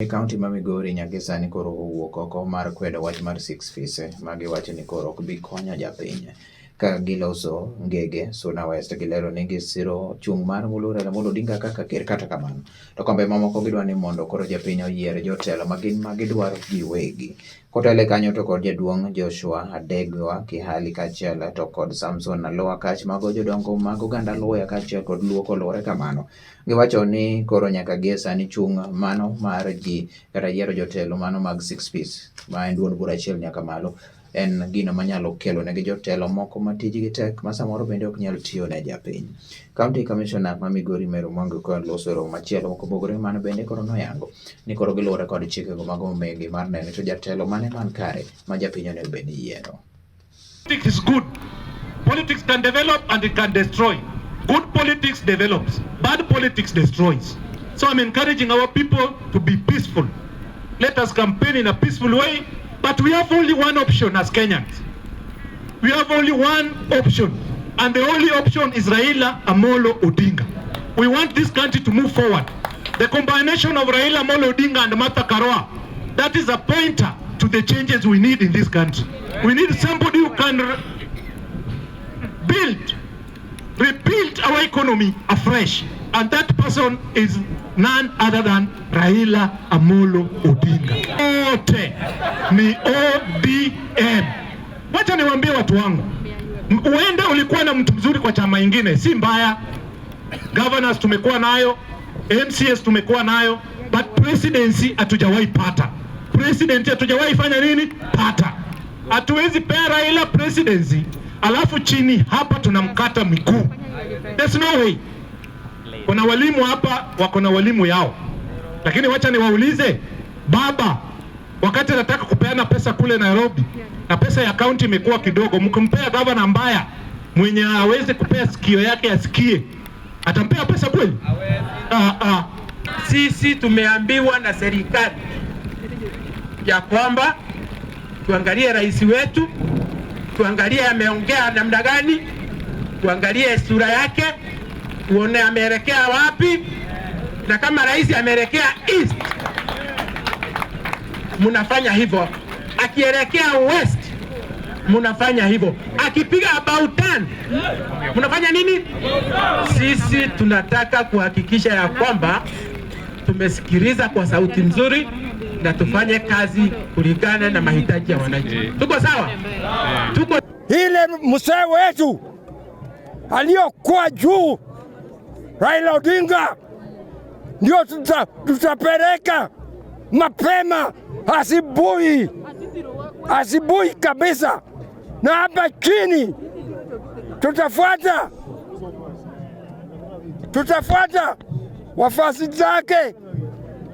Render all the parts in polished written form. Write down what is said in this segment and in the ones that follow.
Kaunti ma Migori nyaka sani koro owuok oko mar kwedo wach mar 6 fise magi wacho ni koro ok bi konyo japiny ka giloso ngege Suna West gilero ni gisiro chung' mar Raila Amolo Odinga kaka ker. Kata kamano to kombe mamoko gidwa ni mondo koro japiny oyier jotelo magidwaro giwegi. Kotele kanyo to kod jaduong' Joshua Adegwa Kihali kachiel to kod Samson Aloa Kach mago jodongo mag oganda Luhya kachiel kod Luo kolore kamano. Giwacho ni koro nyaka gie sani chung' mano mar ji kata yiero jotelo mano mag 6 piece ma en duond bura achiel nyaka malo en gino manyalo kelo negi jotelo moko ma tijgi tek ma samoro bende ok nyal tiyo ne japiny. County Commissioner ma Migori Meru Mwangi kod loso romo machielo mopogore mano bende koro noyango ni koro giluwore kod chikego mag omegi mar neno to jatelo mane man kare ma japiny onego bed ni yiero. Politics is good. Politics can develop and it can destroy. Good politics develops. Bad politics destroys. So I'm encouraging our people to be peaceful. Let us campaign in a peaceful way. But we have only one option as Kenyans. We have only one option. And the only option is Raila Amolo Odinga. We want this country to move forward. The combination of Raila Amolo Odinga and Martha Karua, that is a pointer to the changes we need in this country. We need somebody who can rebuild our economy afresh. And that person is none other than Raila Amolo Odinga. Ote ni ODM. Wacha niwaambie watu wangu, uenda ulikuwa na mtu mzuri kwa chama ingine, si mbaya. Governors tumekuwa nayo, MCS tumekuwa nayo, but presidency hatujawahi pata. President hatujawahi fanya nini? Pata. Hatuwezi pea Raila presidency alafu chini hapa tunamkata miguu. There's no way. Kuna walimu hapa wako na walimu yao. Lakini wacha niwaulize, baba wakati anataka kupeana pesa kule Nairobi na pesa ya county imekuwa kidogo, mkimpea governor mbaya mwenye hawezi kupea sikio yake asikie, atampea pesa kweli? Sisi tumeambiwa na serikali ya kwamba tuangalie rais wetu, tuangalie ameongea namna gani, tuangalie sura yake, tuone ameelekea wapi, na kama rais ameelekea east munafanya hivyo, akielekea west munafanya hivyo, akipiga about turn munafanya nini? Sisi tunataka kuhakikisha ya kwamba tumesikiliza kwa sauti nzuri na tufanye kazi kulingana na mahitaji ya wananchi. Tuko sawa? Tuko ile mzee wetu aliyokuwa juu Raila Odinga ndio tutapeleka mapema asubuhi kabisa, na hapa chini tutafuata wafasi zake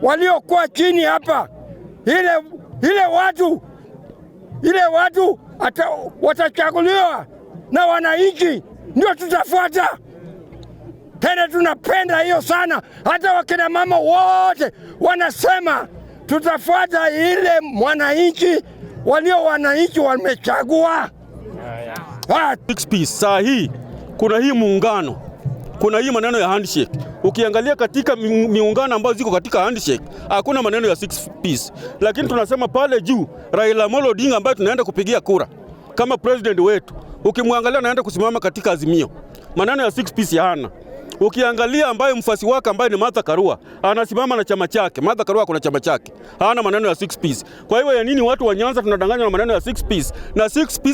waliokuwa chini hapa, ile watu watachaguliwa na wananchi, ndio tutafuata. Tena tunapenda hiyo sana, hata wakina mama wote wanasema tutafuata ile wananchi wananchi wamechagua. 6 piece saa hii kuna hii muungano, kuna hii maneno ya handshake. Ukiangalia katika miungano ambayo ziko katika handshake hakuna maneno ya 6 piece, lakini tunasema pale juu Raila Amolo Odinga ambaye tunaenda kupigia kura kama president wetu, ukimwangalia anaenda kusimama katika Azimio, maneno ya 6 piece hana. Ukiangalia ambaye mfasi wake ambaye ni Martha Karua anasimama na chama chake. Martha Karua kuna chama chake, hana maneno ya 6 piece. Kwa hiyo ya nini watu wa Nyanza tunadanganywa na maneno ya 6 piece? Na 6 piece